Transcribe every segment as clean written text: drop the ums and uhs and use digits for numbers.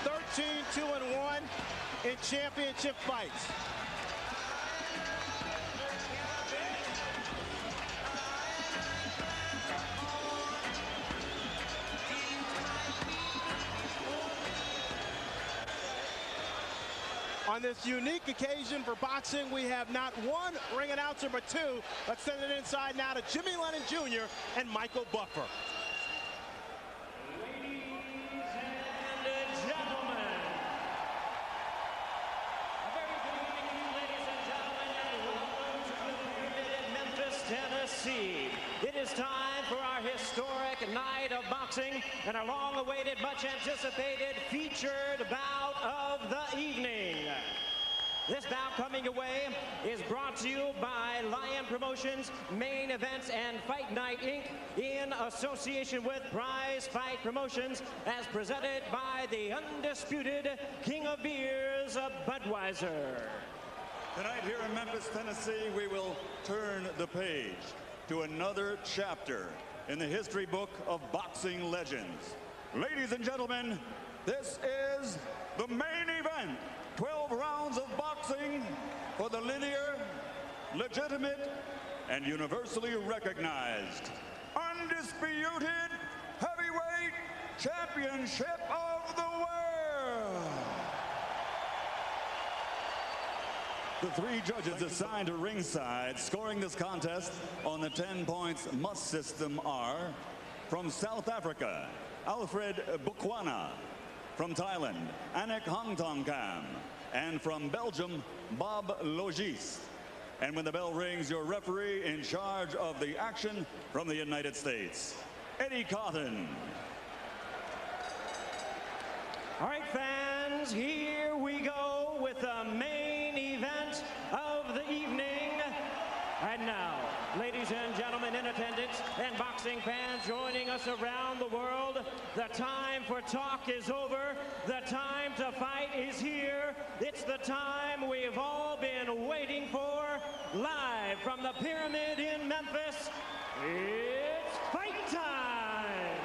Lennox 13-2-1 in championship fights. On this unique occasion for boxing, we have not one ring announcer, but two. Let's send it inside now to Jimmy Lennon Jr. and Michael Buffer. Ladies and gentlemen, a very good evening to you, ladies and gentlemen, and welcome to the Pyramid in Memphis, Tennessee. It is time for our historic night of boxing and our long-awaited, much-anticipated featured bout of the evening. This bout coming away is brought to you by Lion Promotions, Main Events, and Fight Night, Inc. in association with Prize Fight Promotions, as presented by the undisputed King of Beers, Budweiser. Tonight here in Memphis, Tennessee, we will turn the page to another chapter in the history book of boxing legends. Ladies and gentlemen, this is the main event. 12 rounds of boxing for the linear, legitimate, and universally recognized, undisputed heavyweight championship of the world. The three judges assigned to ringside scoring this contest on the 10 points must system are: from South Africa, Alfred Bukwana; from Thailand, Anik Hongtongkam; and from Belgium, Bob Logis. And when the bell rings, your referee in charge of the action from the United States, Eddie Cotton. All right, fans, here we go with the main event of the evening. And now, ladies and gentlemen in attendance and boxing fans joining us around the world, the time for talk is over. The time to fight is here. It's the time we've all been waiting for. Live from the Pyramid in Memphis, it's fight time!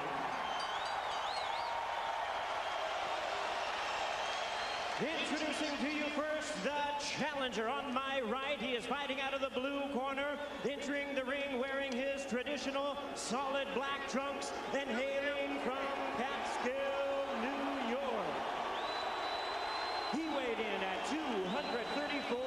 Introducing to you first the challenger. On my right, he is fighting out of the blue corner, entering the ring wearing his traditional solid black trunks and hailing from Catskill, New York. He weighed in at 234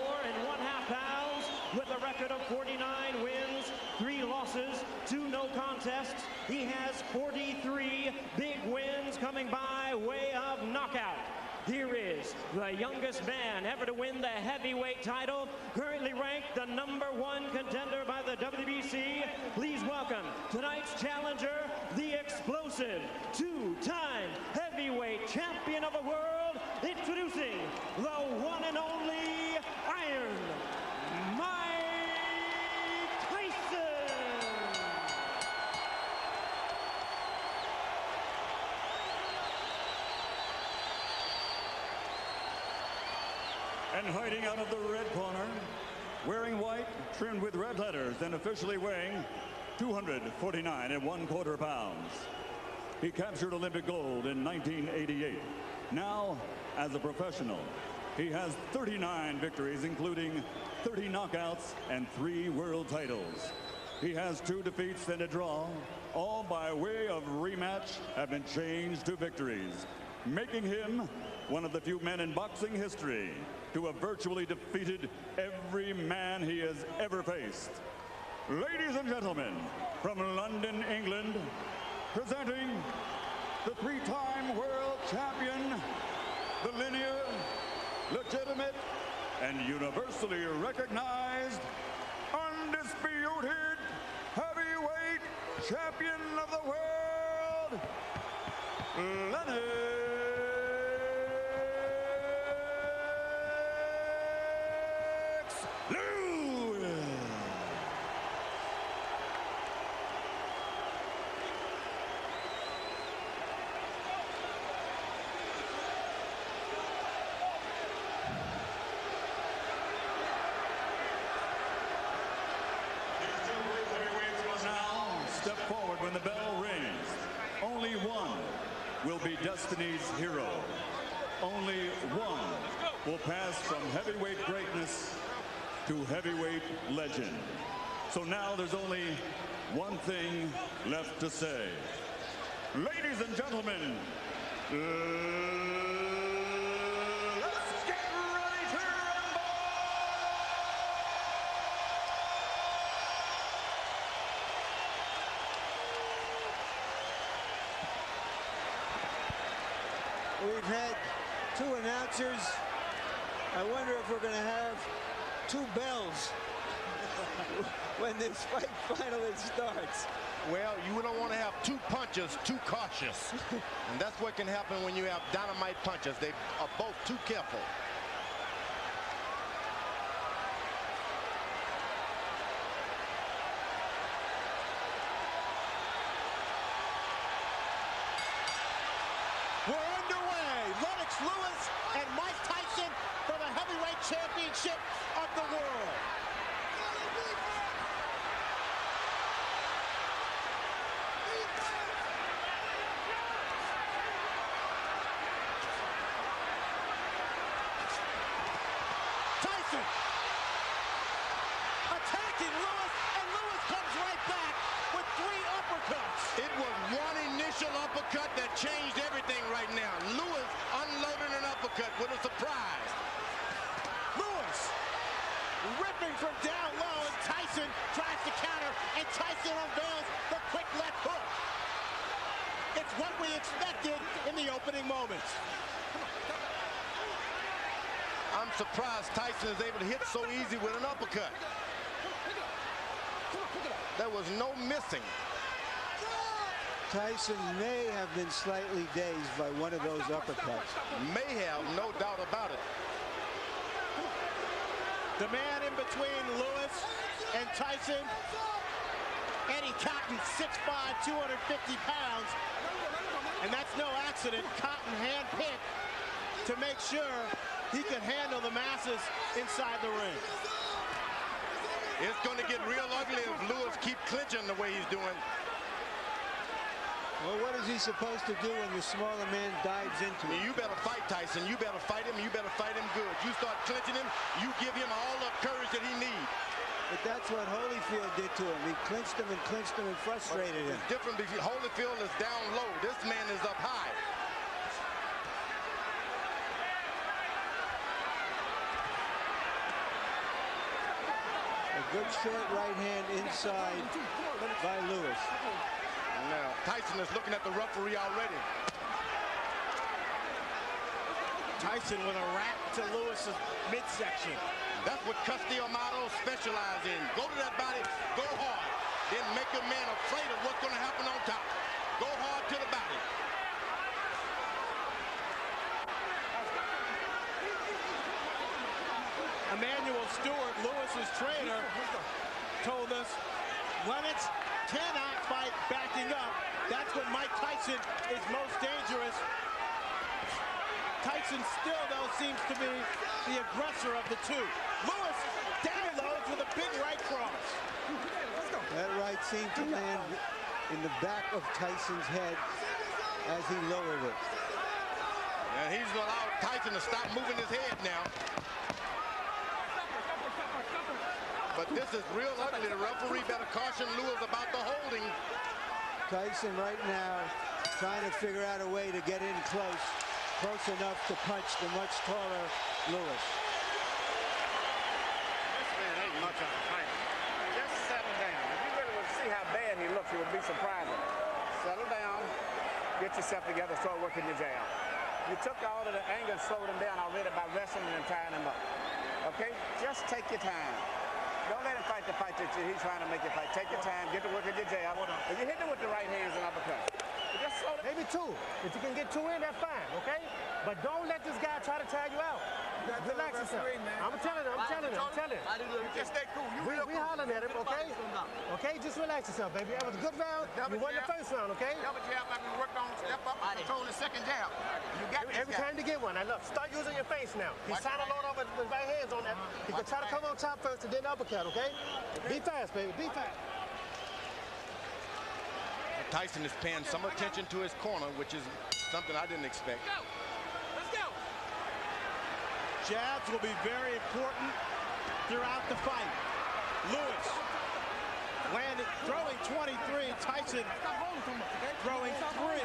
1/2 pounds with a record of 49 wins, 3 losses, 2 no contests. He has 43 big wins coming by way of knockout. Here is the youngest man ever to win the heavyweight title, currently ranked the #1 contender by the WBC. Please welcome tonight's challenger, the explosive 2-time heavyweight champion of the world, introducing the one and only Iron Mike Tyson. And fighting out of the red corner, wearing white, trimmed with red letters, and officially weighing 249 1/4 pounds. He captured Olympic gold in 1988. Now, as a professional, he has 39 victories, including 30 knockouts and 3 world titles. He has 2 defeats and a draw, all by way of rematch have been changed to victories, making him one of the few men in boxing history to have virtually defeated every man he has ever faced. Ladies and gentlemen, from London, England, presenting the 3-time world champion, the linear, legitimate, and universally recognized, undisputed heavyweight champion of the world, Lennox. Step forward when the bell rings. Only one will be Destiny's hero. only one will pass from heavyweight greatness to heavyweight legend. So now there's only one thing left to say. Ladies and gentlemen, let's get ready to rumble! We've had two announcers. I wonder if we're going to have two bells when this fight finally starts. Well, you don't want to have two punchers too cautious. And that's what can happen when you have dynamite punchers. They are both too careful. We're underway. Lennox Lewis and Mike Tyson for the heavyweight championship of the world. Tyson attacking Lewis, and Lewis comes right back with 3 uppercuts. It was one initial uppercut that changed everything right now. Lewis unloaded an uppercut with a surprise. Lewis ripping from down low, and Tyson tries to counter, and Tyson unveils the quick left hook. It's what we expected in the opening moments. I'm surprised Tyson is able to hit so easy with an uppercut. There was no missing. Tyson may have been slightly dazed by one of those uppercuts. May have, no doubt about it. The man in between Lewis and Tyson, Eddie Cotton, 6'5", 250 pounds. And that's no accident. Cotton handpicked to make sure he could handle the masses inside the ring. It's going to get real ugly if Lewis keeps clinching the way he's doing. Well, what is he supposed to do when the smaller man dives into him? You better fight Tyson. You better fight him. You better fight him good. You start clinching him, you give him all the courage that he needs. But that's what Holyfield did to him. He clinched him and frustrated him. It's different because Holyfield is down low. This man is up high. A good short right hand inside by Lewis. Now, Tyson is looking at the referee already. Tyson with a rap to Lewis's midsection. That's what Castillo specialize in. Go to that body, go hard. Then make a man afraid of what's going to happen on top. Go hard to the body. Emmanuel Stewart, Lewis's trainer, told us Lennox cannot fight backing up. That's when Mike Tyson is most dangerous. Tyson still, though, seems to be the aggressor of the two. Lewis downloads with a big right cross. That right seemed to land in the back of Tyson's head as he lowered it. And he's allowed Tyson to stop moving his head now. But this is real ugly. The referee better caution Lewis about the holding. Tyson right now trying to figure out a way to get in close enough to punch the much taller Lewis. This man ain't much of a fighter. Just settle down. If you really want to see how bad he looks, it would be surprising. Settle down, get yourself together, start working your jab. You took all of the anger and slowed him down already by wrestling and tying him up. Okay? Just take your time. Don't let him fight the fight that he's trying to make you fight. Take your time, get to work with your jab. And you hit him with the right hands and uppercut. Just slow down. Maybe 2. If you can get 2 in, that's fine, okay? But don't let this guy try to tag you out. Relax yourself. I'm telling him. You just stay cool. We hollering at him, okay? Okay, just relax yourself, baby. That was a good round. You won the first round, okay? Double jab like we worked on, step up, control the second jab. You got Every time to get one. Now look, start using your face now. He's trying to load up with his right hands on that. He can try to come on top first and then uppercut, okay? Be fast, baby. Be fast. Tyson is paying some attention to his corner, which is something I didn't expect. Let's go. Jabs will be very important throughout the fight. Lewis landed, throwing 23. Tyson throwing 3.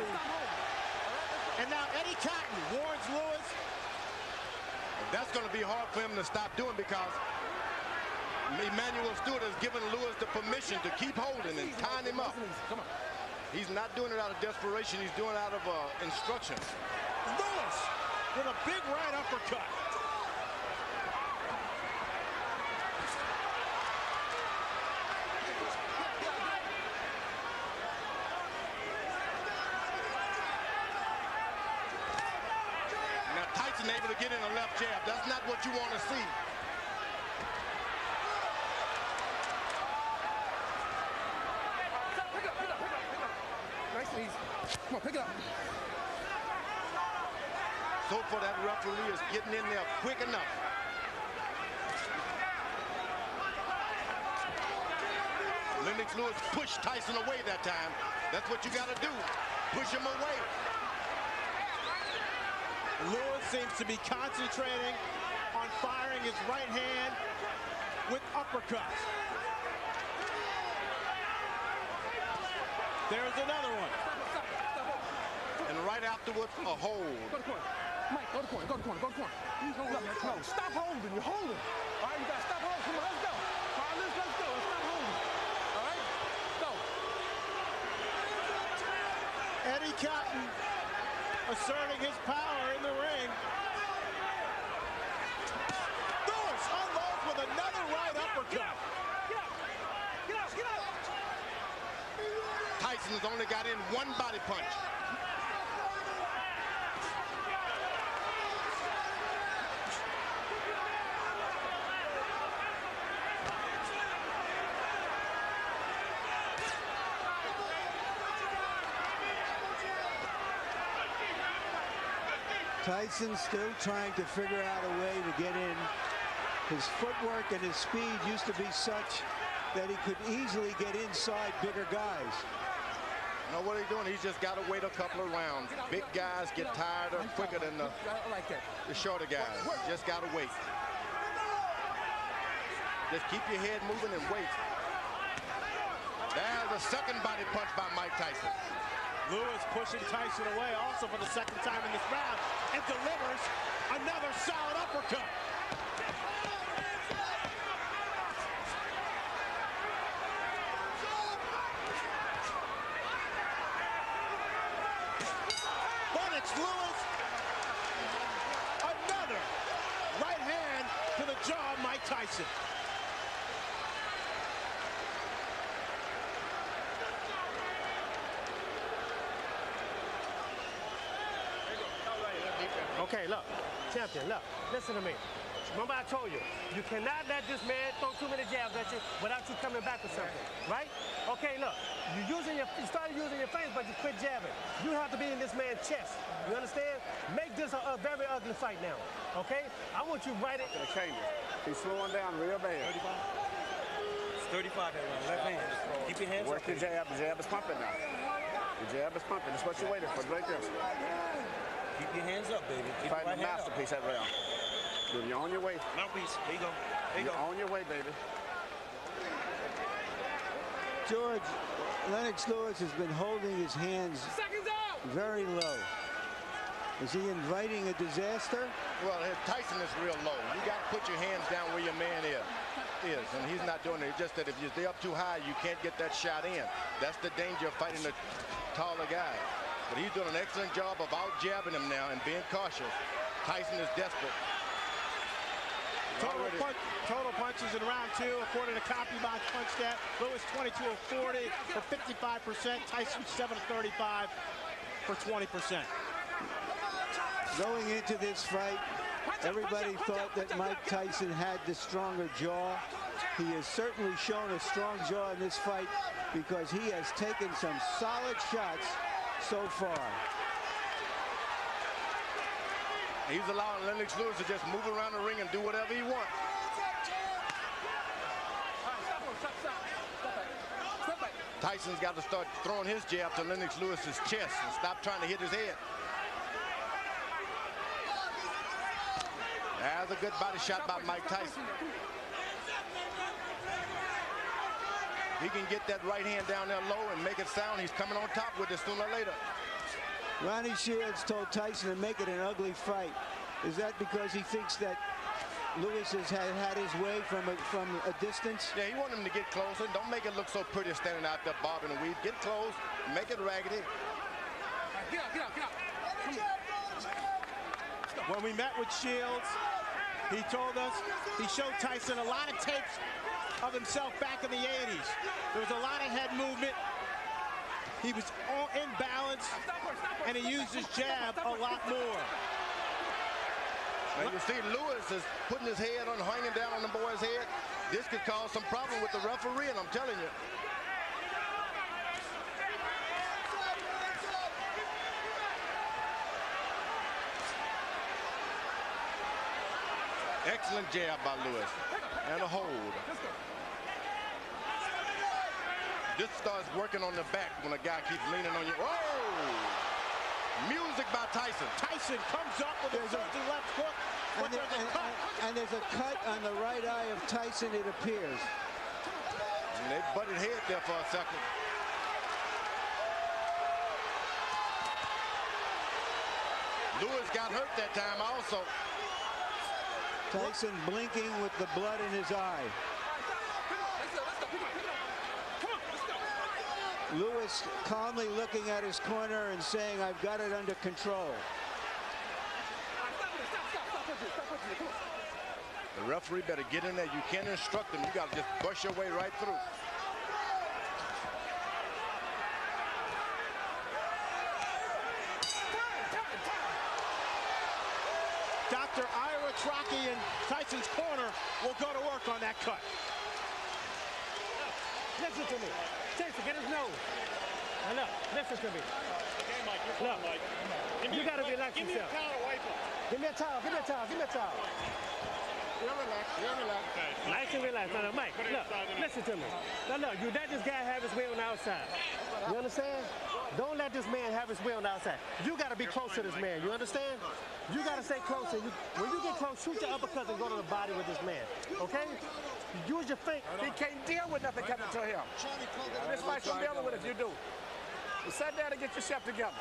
And now Eddie Cotton warns Lewis. That's going to be hard for him to stop doing because Emmanuel Stewart has given Lewis the permission to keep holding and tying him up. He's not doing it out of desperation. He's doing it out of instruction. Lewis with a big right uppercut. Now Tyson able to get in a left jab. That's not what you want to see. Come on, pick it up. So far, that referee is getting in there quick enough. Lennox Lewis pushed Tyson away that time. That's what you got to do. Push him away. Lewis seems to be concentrating on firing his right hand with uppercuts. There's another one. And right afterwards, a hold. Go to corner. Mike, go to corner, go to corner, go to corner. No, stop holding. You're holding. All right, you got to stop holding. Come on, let's go. All right, let's go. Let's stop holding. All right, go. Eddie Cotton asserting his power in the ring. Lewis unloads with another right uppercut. Get out, get out. Tyson has only got in one body punch. Tyson still trying to figure out a way to get in. His footwork and his speed used to be such that he could easily get inside bigger guys. You know what he's doing? He's just got to wait a couple of rounds. Big guys get tired quicker than the shorter guys. Just got to wait. Just keep your head moving and wait. There's the second body punch by Mike Tyson. Lewis pushing Tyson away also for the second time in this round and delivers another solid uppercut. Lennox Lewis, another right hand to the jaw of Mike Tyson. Okay, look, champion, look, listen to me. Remember I told you, you cannot let this man throw too many jabs at you without you coming back with something, right? Okay, look, you started using your face, but you quit jabbing. You have to be in this man's chest. You understand? Make this a very ugly fight now, okay? I want you right at... He's slowing down real bad. 35. It's 35 there, left hand. Keep your hands Work up. your jab. The jab is pumping now. The jab is pumping. That's what you're waiting for. Right there. Keep your hands up, baby. Keep Fighting your the right hand up. masterpiece that round. You're on your way. Mouthpiece. There you go. There you You're go. on your way, baby. George, Lennox Lewis has been holding his hands very low. Is he inviting a disaster? Well, Tyson is real low. You got to put your hands down where your man is, and he's not doing it. It's just that if you're up too high, you can't get that shot in. That's the danger of fighting a taller guy. But he's doing an excellent job of out-jabbing him now and being cautious. Tyson is desperate. Total punches in round 2, according to CompuBox Punch Stat. Lewis 22 of 40 for 55%. Tyson 7 of 35 for 20%. Going into this fight, everybody thought that Mike Tyson had the stronger jaw. He has certainly shown a strong jaw in this fight because he has taken some solid shots so far. He's allowing Lennox Lewis to just move around the ring and do whatever he wants. Tyson's got to start throwing his jab to Lennox Lewis's chest and stop trying to hit his head. That's a good body shot by Mike Tyson. He can get that right hand down there low and make it sound. He's coming on top with it sooner or later. Ronnie Shields told Tyson to make it an ugly fight. Is that because he thinks that Lewis has had his way from a distance? Yeah, he wants him to get closer. Don't make it look so pretty standing out there bobbing and weave. Get close, make it raggedy. Get out. When we met with Shields, he told us he showed Tyson a lot of tapes of himself back in the 80s. There was a lot of head movement. He was all in balance, and he used his jab a lot more. And you see Lewis is putting his head on, hanging down on the boy's head. This could cause some problem with the referee, and I'm telling you. Excellent jab by Lewis. And a hold. This starts working on the back when a guy keeps leaning on you. Whoa! Music by Tyson. Tyson comes up with a surging left hook. And there's a cut on the right eye of Tyson, it appears. And they butted head there for a second. Lewis got hurt that time also. Tyson blinking with the blood in his eye. Lewis calmly looking at his corner and saying, I've got it under control. The referee better get in there. You can't instruct him. You got to just brush your way right through. Dr. Ira Trocchi in Tyson's corner will go to work on that cut. Listen to me. Tyson, get his nose. Now look, listen to me. Okay, Mike, you're Look, Mike. you got to relax Give me yourself. a towel to wipe him. Give me a towel, give me a towel, give me a towel. You're relaxed. Nice and relaxed. Now, Mike, look, listen to me. Now, look, you let this guy have his way on the outside. You understand? Don't let this man have his way on the outside. You got to be close to this man. You understand? You got to stay close. When you get close, shoot your uppercuts and go to the body with this man. Okay? Use your feet. He can't deal with nothing coming to him. This fight's gonna be over with if you do. You sit down and get yourself together.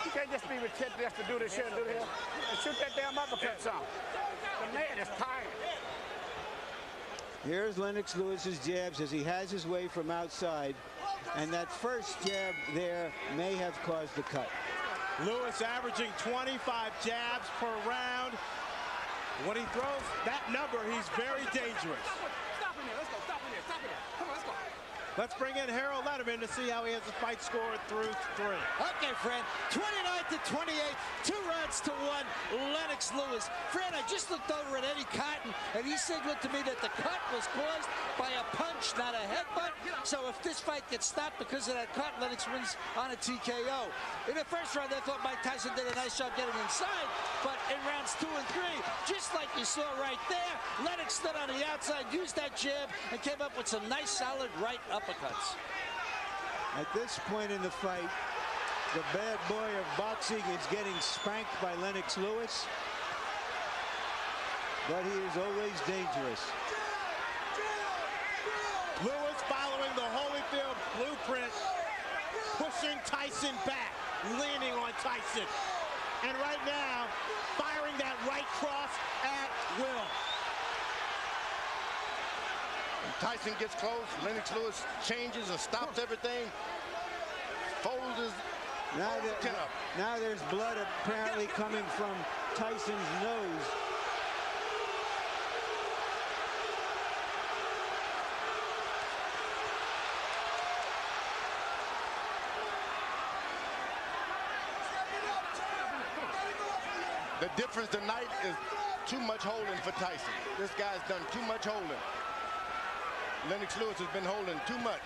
You can't just be retentive just to do this shit and do this. And shoot that damn uppercut some. The man is tired. Here's Lennox Lewis's jabs as he has his way from outside. And that first jab there may have caused the cut. Lewis averaging 25 jabs per round. When he throws that number, he's very dangerous. Stop in there. Let's go. Stop in there. Stop in there. Come on, let's go. Let's bring in Harold Letterman to see how he has the fight scored through 3. Okay, Fred, 29-28, 2 rounds to 1, Lennox Lewis. Fred, I just looked over at Eddie Cotton, and he signaled to me that the cut was caused by a punch, not a headbutt. So if this fight gets stopped because of that cut, Lennox wins on a TKO. In the first round, I thought Mike Tyson did a nice job getting inside, but in rounds 2 and 3, just like you saw right there, Lennox stood on the outside, used that jab, and came up with some nice, solid right uppercuts. At this point in the fight, the bad boy of boxing is getting spanked by Lennox Lewis, but he is always dangerous. Lewis following the Holyfield blueprint, pushing Tyson back, leaning on Tyson. And right now, firing that right cross at will. Tyson gets close. Lennox Lewis changes and stops everything. Folds his chin up. Now there's blood apparently coming from Tyson's nose. The difference tonight is too much holding for Tyson. This guy's done too much holding. Lennox Lewis has been holding too much.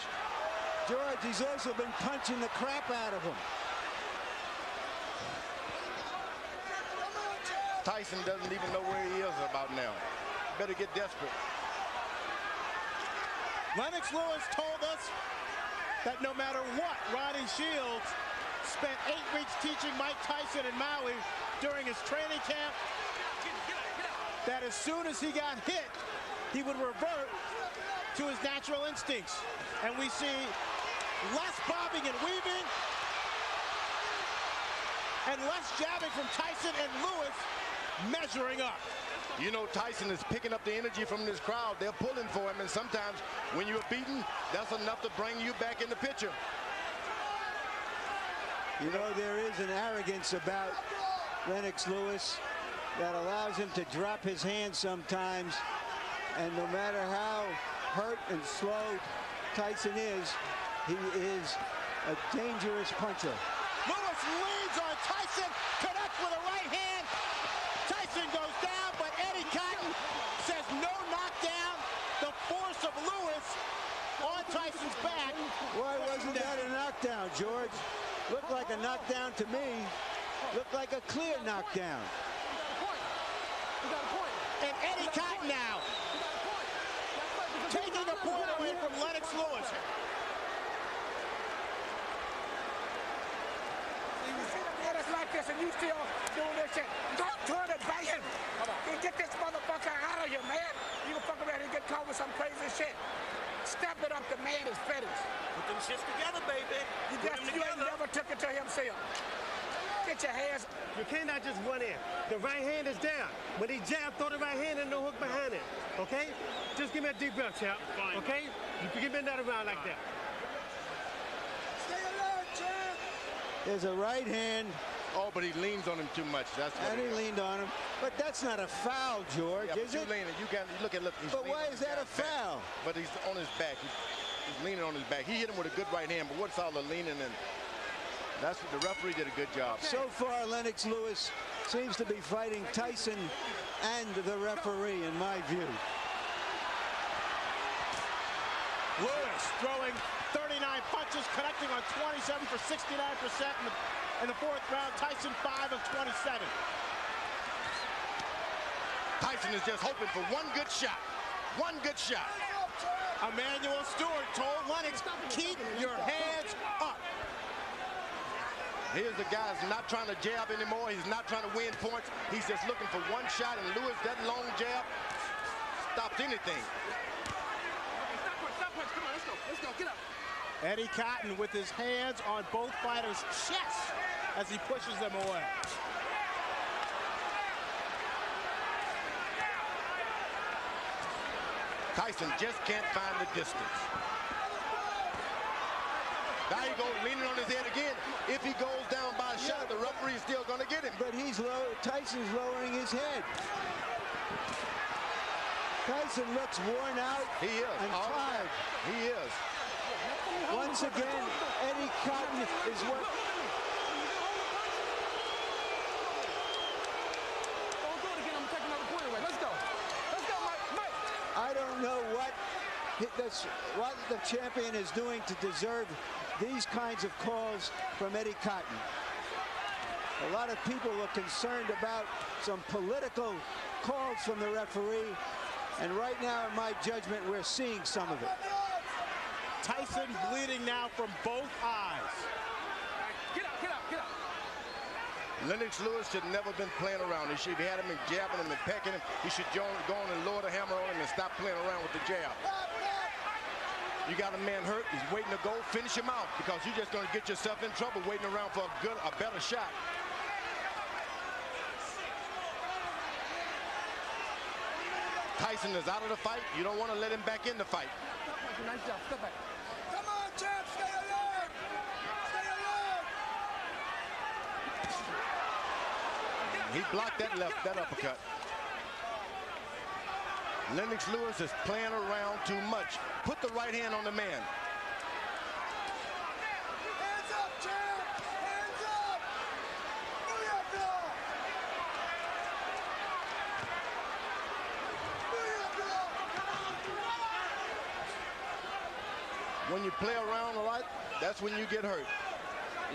George, he's also been punching the crap out of him. Tyson doesn't even know where he is about now. Better get desperate. Lennox Lewis told us that no matter what Ronnie Shields spent 8 weeks teaching Mike Tyson in Maui during his training camp that as soon as he got hit, he would revert to his natural instincts. And we see less bobbing and weaving and less jabbing from Tyson, and Lewis measuring up. You know, Tyson is picking up the energy from this crowd. They're pulling for him, and sometimes when you're beaten, that's enough to bring you back in the picture. You know, there is an arrogance about Lennox Lewis that allows him to drop his hands sometimes, and no matter how hurt and slow Tyson is, he is a dangerous puncher. Lewis leads on Tyson, connects with a right hand. Tyson goes down, but Eddie Cotton says no knockdown. The force of Lewis on Tyson's back. Why wasn't that a knockdown, George? Looked like a knockdown to me. Looked like a clear knockdown. And Eddie Cotton now taking a point away from Lennox Lewis. It's like this, and you still doing this shit. Don't turn it, Tyson. You get this motherfucker out of here, man. You can fuck around and get caught with some crazy shit. Step it up, the man is finished. Put them shits together, baby. You ain't never took it to himself. Get your hands. You cannot just run in. The right hand is down. When he jab, throw the right hand and no hook behind it. Okay? Just give me a deep breath, champ. Okay? You can give me that around like that. Stay alert, champ. There's a right hand. Oh, but he leans on him too much. That's what And he leaned on him. But that's not a foul, George, yeah, is it? Look. He's But why is that a foul? But he's on his back. He's leaning on his back. He hit him with a good right hand, but what's all the leaning and that's what the referee did a good job. So far, Lennox Lewis seems to be fighting Tyson and the referee, in my view. Lewis throwing 39 punches, connecting on 27 for 69% in the fourth round. Tyson 5 of 27. Tyson is just hoping for one good shot. One good shot. Emmanuel Stewart told Lennox, keep your hands up. Here's the guy who's not trying to jab anymore. He's not trying to win points. He's just looking for one shot, and Lewis, that long jab stopped anything. Let's go, get up. Eddie Cotton with his hands on both fighters' chests as he pushes them away. Tyson just can't find the distance. Now he goes leaning on his head again. If he goes down by a shot, the referee is still going to get him. But Tyson's lowering his head. Tyson looks worn out He is. and tired. He is. Once again, Eddie Cotton is what... Don't do it again. I'm taking another point away. Let's go. Let's go, Mike. I don't know what the champion is doing to deserve these kinds of calls from Eddie Cotton. A lot of people are concerned about some political calls from the referee, and right now, in my judgment, we're seeing some of it. Tyson bleeding now from both eyes. Get up, get up, get up. Lennox Lewis should never been playing around. He should have had him and jabbing him and pecking him. He should go on and lower the hammer on him and stop playing around with the jab. You got a man hurt. He's waiting to go. Finish him out, because you're just going to get yourself in trouble waiting around for a better shot. Tyson is out of the fight. You don't want to let him back in the fight. Nice job. Step back. Come on, champ. Stay alert. Stay alert. He blocked that uppercut. Lennox Lewis is playing around too much. Put the right hand on the man. Hands up, champ. Hands up. When you play around a lot, that's when you get hurt.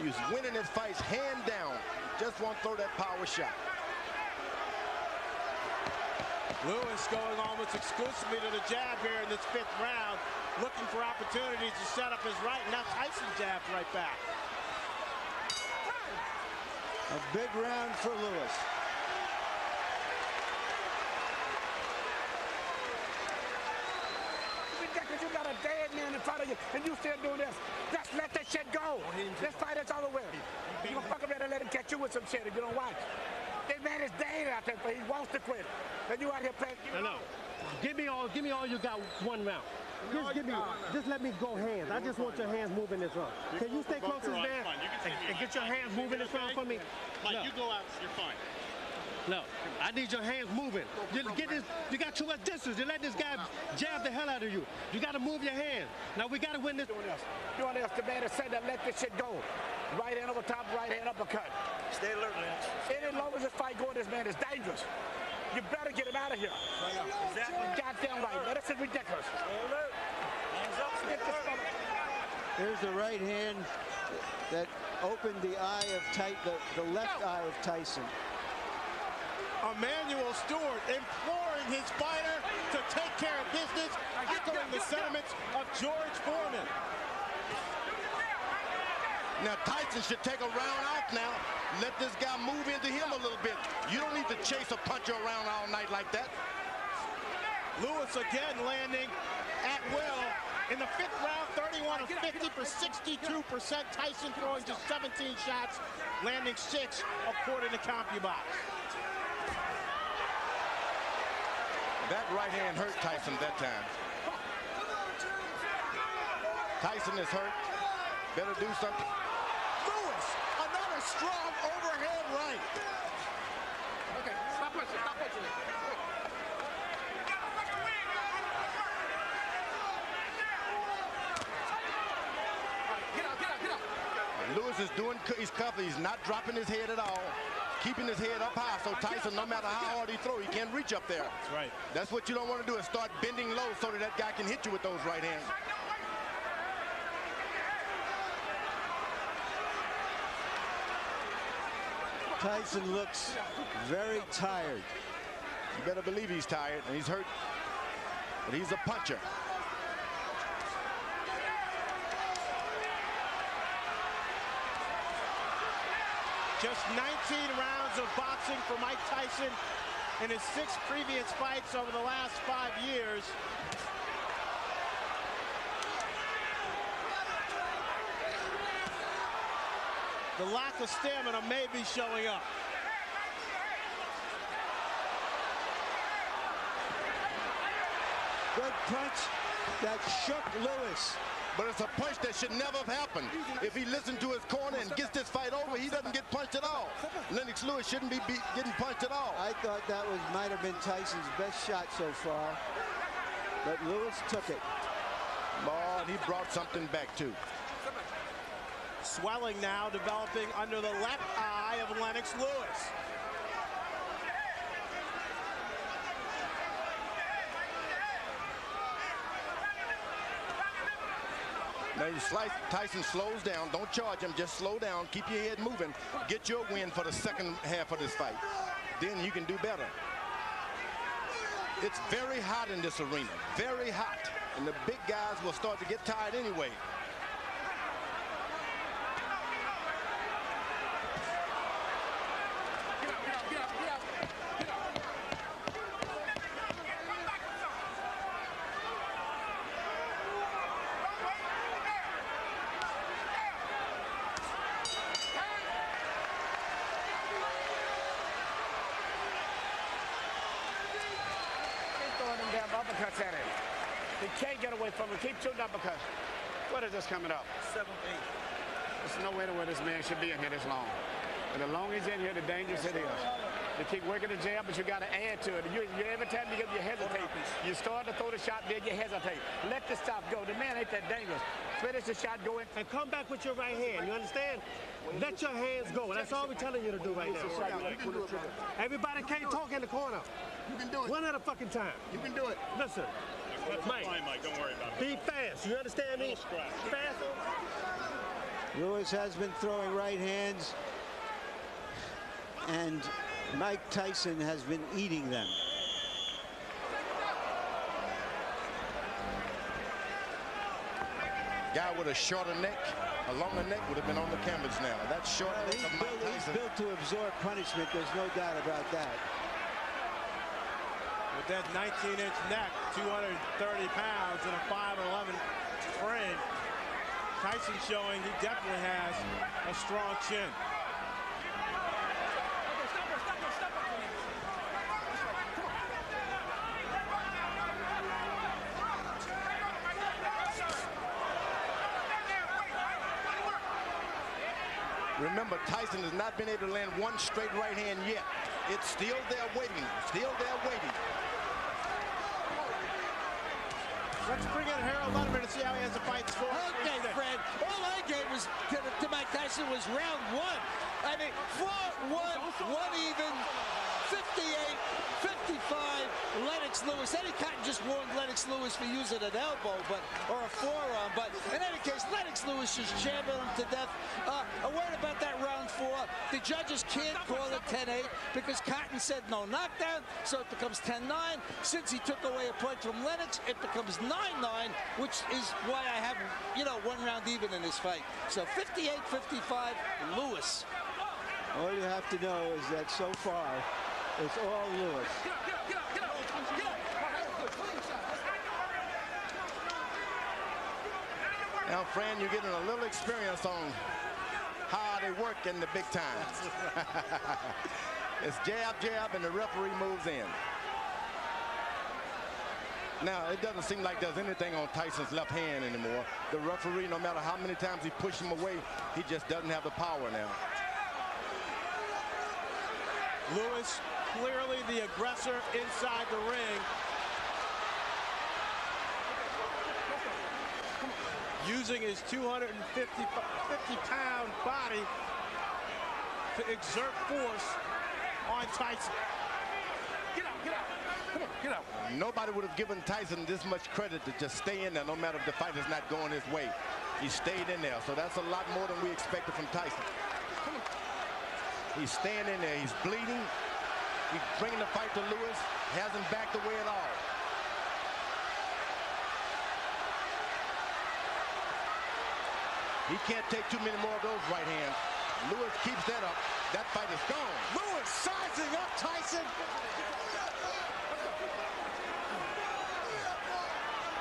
He's winning his fights hand down. Just won't throw that power shot. Lewis going almost exclusively to the jab here in this fifth round, looking for opportunities to set up his right. Now Tyson jabs right back. A big round for Lewis. You got a dead man in front of you, and you still doing this. Just let that shit go. This fight is all over. You gonna fuck around and let him catch you with some shit if you don't watch. That man is dead out there, but he wants to quit. And you out here playing. I know. Give me all you got one round. Just let me go hands. I just want your hands moving this round. Can you stay close to this man and get your hands moving this round for me? Mike, you go out, you're fine. No, I need your hands moving. You got too much distance. You let this guy jab the hell out of you. You got to move your hands. Now we got to win this. Doing this, the man that said that let this shit go. Right hand over top, right hand uppercut. Stay alert, Lennox. Any longer this fight going, this man is dangerous. You better get him out of here. Exactly. Goddamn right. Now, this is ridiculous. Stay alert. Hands up, stay alert. Here's the right hand that opened the eye of the left eye of Tyson. Emmanuel Stewart imploring his fighter to take care of business, echoing the sentiments of George Foreman. Now Tyson should take a round off now. Let this guy move into him a little bit. You don't need to chase a puncher around all night like that. Lewis again landing at will. In the 5th round, 31 of 50 for 62%. Tyson throwing just 17 shots, landing 6 according to CompuBox. That right hand hurt Tyson that time. Tyson is hurt. Better do something. Lewis, another strong overhand right. Okay, stop pushing, stop pushing. Lewis is doing, he's covered. He's not dropping his head at all. Keeping his head up high, so Tyson, no matter how hard he throws, he can't reach up there. That's right. That's what you don't want to do, is start bending low so that guy can hit you with those right hands. Tyson looks very tired. You better believe he's tired, and he's hurt, but he's a puncher. Just 19 rounds of boxing for Mike Tyson in his 6 previous fights over the last 5 years. The lack of stamina may be showing up. Good punch that shook Lewis. But it's a punch that should never have happened. If he listened to his corner and gets this fight over, he doesn't get punched at all. Lennox Lewis shouldn't be getting punched at all. I thought that might have been Tyson's best shot so far, but Lewis took it. Boy, he brought something back too. Swelling now developing under the left eye of Lennox Lewis. Now you slice, Tyson slows down. Don't charge him, just slow down. Keep your head moving. Get your win for the second half of this fight. Then you can do better. It's very hot in this arena, very hot. And the big guys will start to get tired anyway. Uppercuts at him. He can't get away from him. Keep shooting uppercuts. What is this coming up? 7-8. There's no way to where this man should be in here this long. And the longer he's in here, the dangerous it is. You keep working the jab, but you got to add to it. Every time you hesitate, you start to throw the shot, then you hesitate. Let the stop go. The man ain't that dangerous. Finish the shot, go in. And come back with your right hand. You understand? Let your hands go. That's all we're telling you to do right now. Everybody can't talk in the corner. You can do it. One at a fucking time. You can do it. Listen, Mike, Don't worry about it. be fast. You understand me? Fast. Lewis has been throwing right hands, and Mike Tyson has been eating them. Guy with a shorter neck. along the neck would have been on the canvas now. That's short neck of Mike Tyson. He's built to absorb punishment. There's no doubt about that. With that 19-inch neck, 230 pounds, and a 5'11" frame, Tyson showing he definitely has a strong chin. Remember, Tyson has not been able to land one straight right hand yet. It's still there waiting, still there waiting. Let's bring in Harold Letterman to see how he has the fight score. Okay, Fred. All I gave was to Mike Tyson was round one. I mean, 4-1, one even, 58, 55, Lennox Lewis. Eddie Cotton just warned Lennox Lewis for using an elbow, or a forearm. But in any case, Lennox Lewis just jammed him to death. A word about that round 4. The judges can't call it 10-8 because Cotton said no knockdown, so it becomes 10-9. Since he took away a point from Lennox, it becomes 9-9, which is why I have, one round even in this fight. So 58-55, Lewis. All you have to know is that so far, it's all Lewis. Now, Fran, you're getting a little experience on how they work in the big time. It's jab, jab, and the referee moves in. Now, it doesn't seem like there's anything on Tyson's left hand anymore. The referee, no matter how many times he pushes him away, he just doesn't have the power now. Lewis, clearly the aggressor inside the ring. Using his 250-pound body to exert force on Tyson. Get out, get out. Come on, get out. Nobody would have given Tyson this much credit to just stay in there no matter if the fight is not going his way. He stayed in there, so that's a lot more than we expected from Tyson. He's staying in there. He's bleeding. He's bringing the fight to Lewis. Hasn't backed away at all. He can't take too many more of those right hands. Lewis keeps that up. That fight is gone. Lewis sizing up Tyson.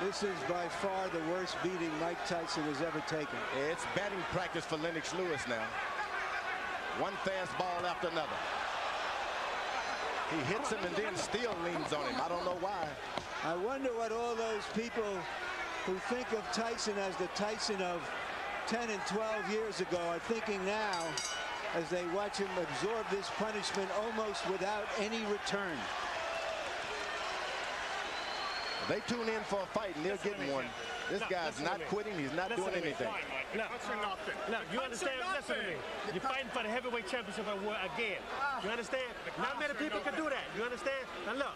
This is by far the worst beating Mike Tyson has ever taken. It's batting practice for Lennox Lewis now. One fastball after another. He hits him and then still leans on him. I don't know why. I wonder what all those people who think of Tyson as the Tyson of 10 and 12 years ago are thinking now as they watch him absorb this punishment almost without any return. They tune in for a fight and they're getting one. This guy's not quitting. He's not doing anything. Look, you understand? Listen to me. You're fighting for the heavyweight championship again. You understand? Not many people can do that. You understand? Now look,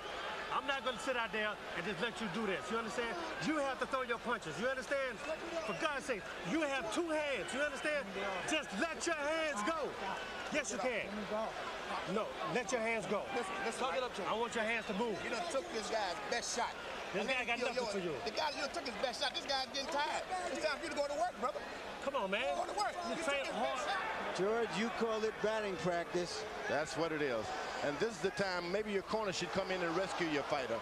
I'm not going to sit out there and just let you do this. You understand? You have to throw your punches. You understand? For God's sake, you have 2 hands. You understand? Just let your hands go. Yes, you can. No, let your hands go. Let's talk it up to him. I want your hands to move. You done took this guy's best shot. This guy got nothing for you. The guy you took his best shot. This guy's getting tired. It's time for you to go to work, brother. Come on, man. Go to work. You train hard. George, you called it batting practice. That's what it is. And this is the time maybe your corner should come in and rescue your fighter.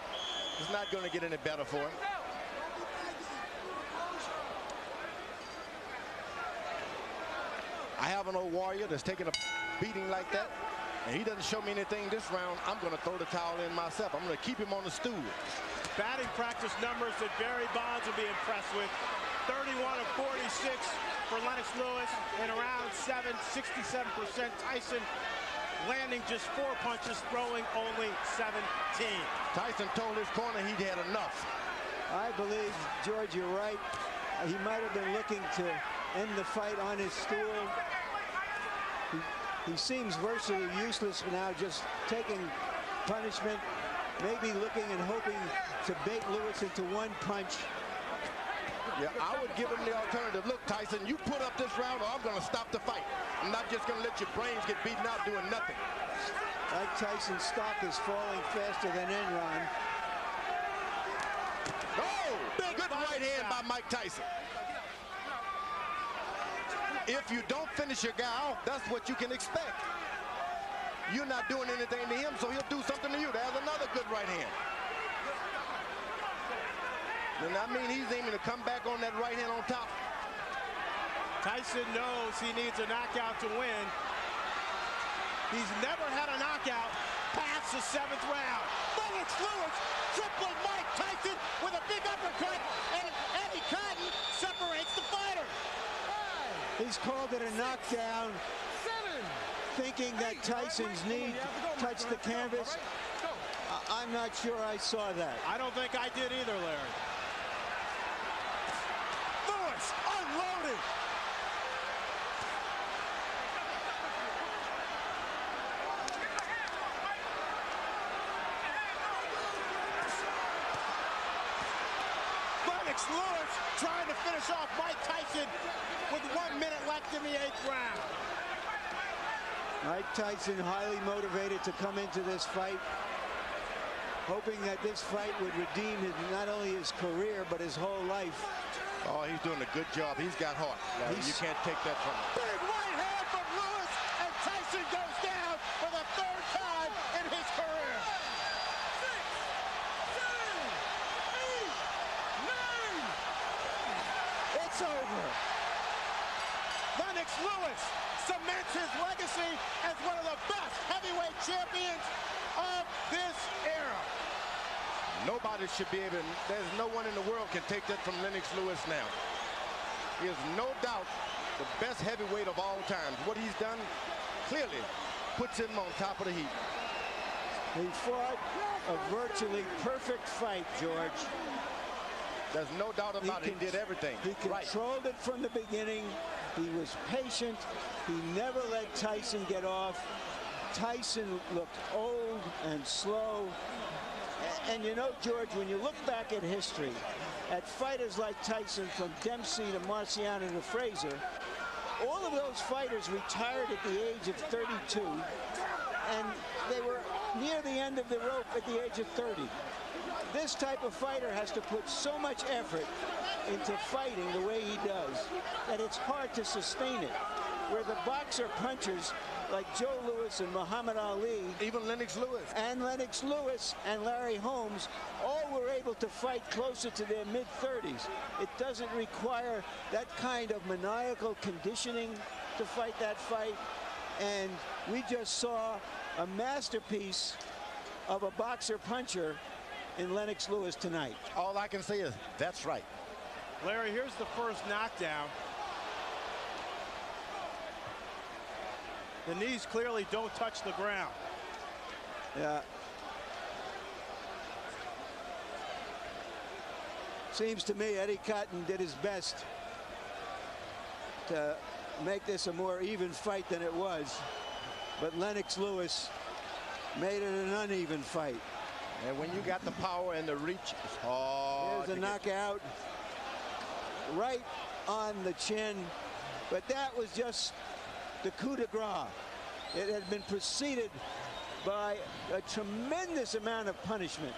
It's not going to get any better for him. I have an old warrior that's taking a beating like that, and he doesn't show me anything this round. I'm going to throw the towel in myself. I'm going to keep him on the stool. Batting practice numbers that Barry Bonds will be impressed with. 31 of 46 for Lennox Lewis in round 7, 67%. Tyson landing just 4 punches, throwing only 17. Tyson told his corner he'd had enough. I believe, George, you're right. He might have been looking to end the fight on his stool. He seems virtually useless now, just taking punishment, maybe looking and hoping to bait Lewis into one punch. Yeah, I would give him the alternative. Look, Tyson, you put up this round or I'm going to stop the fight. I'm not just going to let your brains get beaten out doing nothing. Mike Tyson's stock is falling faster than Enron. Oh, good right hand by Mike Tyson. If you don't finish your guy off, that's what you can expect. You're not doing anything to him, so he'll do something to you. There's another good right hand. And I mean, he's aiming to come back on that right hand on top. Tyson knows he needs a knockout to win. He's never had a knockout past the 7th round. Lennox Lewis tripling Mike Tyson with a big uppercut, and Eddie Cotton separates the fighter. He's called it a knockdown, thinking that Tyson's knee touched the canvas. I'm not sure I saw that. I don't think I did either, Larry. Lewis unloaded. Lennox Lewis trying to finish off Mike Tyson with 1 minute left in the 8th round. Mike Tyson highly motivated to come into this fight, hoping that this fight would redeem not only his career, but his whole life. Oh, he's doing a good job. He's got heart. You can't take that from him. Big right hand from Lewis, and Tyson goes down for the 3rd time in his career. 6, 7, 8, 9. It's over. Lennox Lewis cements his legacy as one of the best heavyweight champions of this era. Nobody should be able to, there's no one in the world can take that from Lennox Lewis now. He is no doubt the best heavyweight of all time. What he's done clearly puts him on top of the heap. He fought a virtually perfect fight, George. There's no doubt about it. He did everything. He controlled it from the beginning. He was patient. He never let Tyson get off. Tyson looked old and slow. And you know, George, when you look back at history, at fighters like Tyson, from Dempsey to Marciano to Frazier, all of those fighters retired at the age of 32, and they were near the end of the rope at the age of 30. This type of fighter has to put so much effort into fighting the way he does that it's hard to sustain it. Where the boxer punchers like Joe Louis and Muhammad Ali, even Lennox Lewis, and Larry Holmes, all were able to fight closer to their mid-30s. It doesn't require that kind of maniacal conditioning to fight that fight. And we just saw a masterpiece of a boxer puncher in Lennox Lewis tonight. All I can say is that's right. Larry, here's the first knockdown. The knees clearly don't touch the ground. Yeah. Seems to me Eddie Cotton did his best to make this a more even fight than it was. But Lennox Lewis made it an uneven fight. And when you got the power and the reach, it's hard. There's a knockout right on the chin. But that was just the coup de grace. It had been preceded by a tremendous amount of punishment.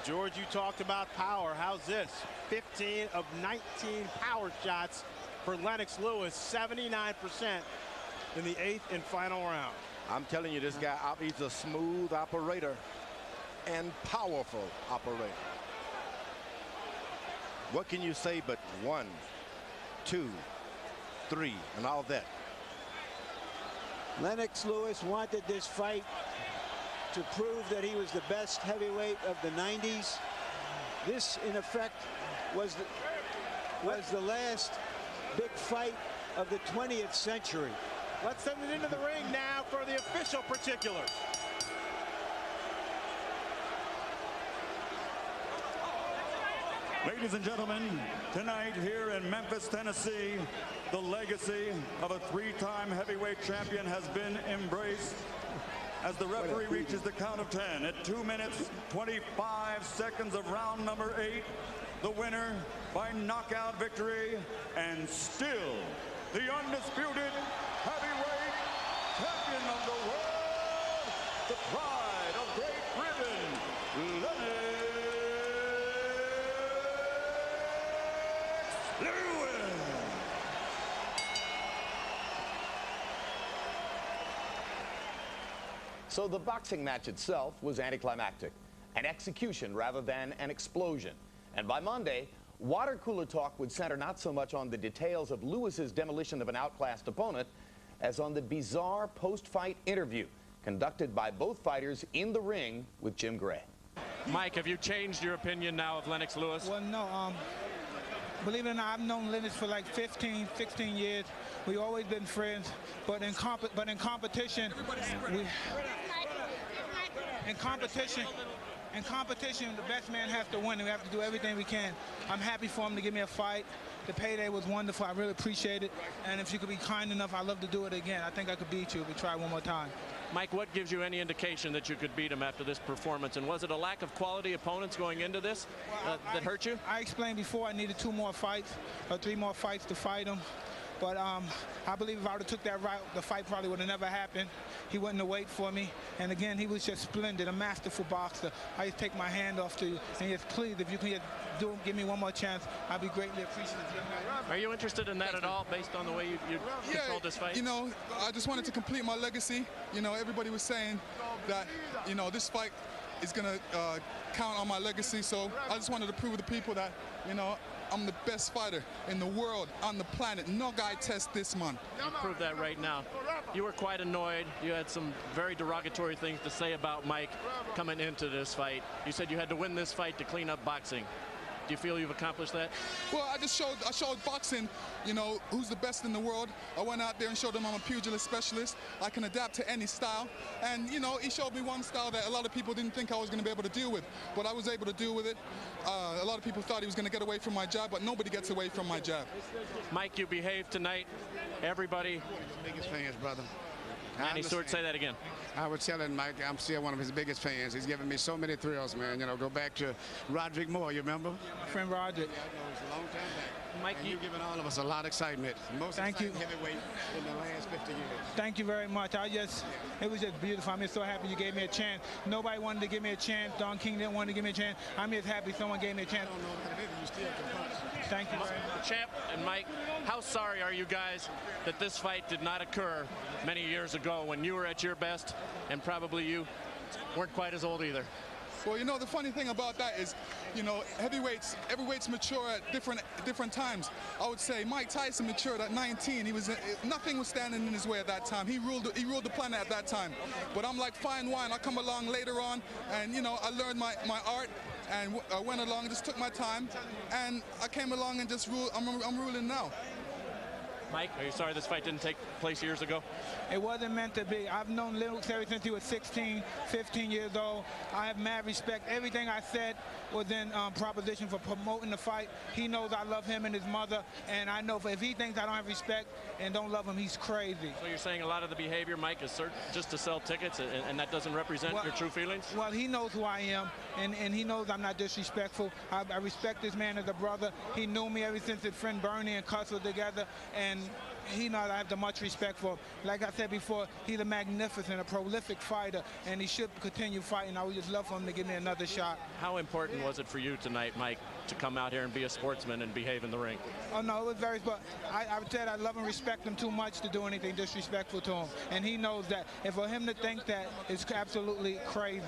George, you talked about power. How's this? 15 of 19 power shots for Lennox Lewis, 79% in the 8th and final round. I'm telling you, this guy, he's a smooth operator and powerful operator. What can you say but 1, 2, 3, and all that? Lennox Lewis wanted this fight to prove that he was the best heavyweight of the 90s. This, in effect, was the last big fight of the 20th century. Let's send it into the ring now for the official particulars. Ladies and gentlemen, tonight here in Memphis, Tennessee, the legacy of a 3-time heavyweight champion has been embraced as the referee reaches the count of 10 at 2 minutes, 25 seconds of round number 8. The winner by knockout victory, and still the undisputed heavyweight champion of the world, the pride of Great Britain, Lennox Lewis. So the boxing match itself was anticlimactic, an execution rather than an explosion. And by Monday, water cooler talk would center not so much on the details of Lewis's demolition of an outclassed opponent as on the bizarre post-fight interview conducted by both fighters in the ring with Jim Gray. Mike, have you changed your opinion now of Lennox Lewis? Well, no. Believe it or not, I've known Lennox for like 15, 16 years. We've always been friends, but in competition, in competition, the best man has to win. We have to do everything we can. I'm happy for him to give me a fight. The payday was wonderful. I really appreciate it. And if you could be kind enough, I'd love to do it again. I think I could beat you if we try one more time. Mike, what gives you any indication that you could beat him after this performance? And was it a lack of quality opponents going into this that hurt you? I explained before I needed 2 more fights or 3 more fights to fight him. But I believe if I would have took that route, the fight probably would have never happened. He wouldn't have waited for me. And again, he was just splendid, a masterful boxer. I just take my hand off to you. And just please, if you can just give me one more chance, I'd be greatly appreciative. Are you interested in that at all, based on the way you controlled this fight? You know, I just wanted to complete my legacy. You know, everybody was saying that, you know, this fight is going to count on my legacy. So I just wanted to prove to the people that, you know, I'm the best fighter in the world, on the planet. No guy tests this, man. You proved that right now. You were quite annoyed. You had some very derogatory things to say about Mike coming into this fight. You said you had to win this fight to clean up boxing. Do you feel you've accomplished that? Well, I showed boxing, you know, who's the best in the world. I went out there and showed them I'm a pugilist specialist. I can adapt to any style. And, you know, he showed me one style that a lot of people didn't think I was going to be able to deal with. But I was able to deal with it. A lot of people thought he was going to get away from my jab, but nobody gets away from my jab. Mike, you behaved tonight. Everybody. Biggest fans, brother. Manny Stewart, say that again. I was telling Mike, I'm still one of his biggest fans. He's given me so many thrills, man. You know, go back to Roderick Moore, you remember? My friend Roderick. Yeah, I know, it's a long time back. Mike, you've given all of us a lot of excitement. Most exciting heavyweight in the last 50 years. Thank you very much. It was just beautiful. I'm just so happy you gave me a chance. Nobody wanted to give me a chance. Don King didn't want to give me a chance. I'm just happy someone gave me a chance. I don't know about it either. You still can punch. Thank you very much. Champ and Mike, how sorry are you guys that this fight did not occur many years ago when you were at your best and probably you weren't quite as old either? Well, you know, the funny thing about that is, you know, heavyweights mature at different times. I would say Mike Tyson matured at 19. Nothing was standing in his way at that time. He ruled the planet at that time. But I'm like fine wine. I come along later on, and you know, I learned my art, and I went along, just took my time, and I came along and just ruled. I'm ruling now. Mike, are you sorry this fight didn't take place years ago? It wasn't meant to be. I've known Lennox ever since he was 16, 15 years old. I have mad respect. Everything I said was in proposition for promoting the fight. He knows I love him and his mother, and I know if he thinks I don't have respect and don't love him, he's crazy. So you're saying a lot of the behavior, Mike, is just to sell tickets, and that doesn't represent your true feelings? Well, he knows who I am, and he knows I'm not disrespectful. I respect this man as a brother. He knew me ever since his friend Bernie and Cuss were together, and he knows I have the much respect for him. Like I said before, he's a magnificent, a prolific fighter, and he should continue fighting. I would just love for him to give me another shot. How important was it for you tonight, Mike, to come out here and be a sportsman and behave in the ring? Oh, no, it was very, but I said I love and respect him too much to do anything disrespectful to him. And he knows that. And for him to think that is absolutely crazy.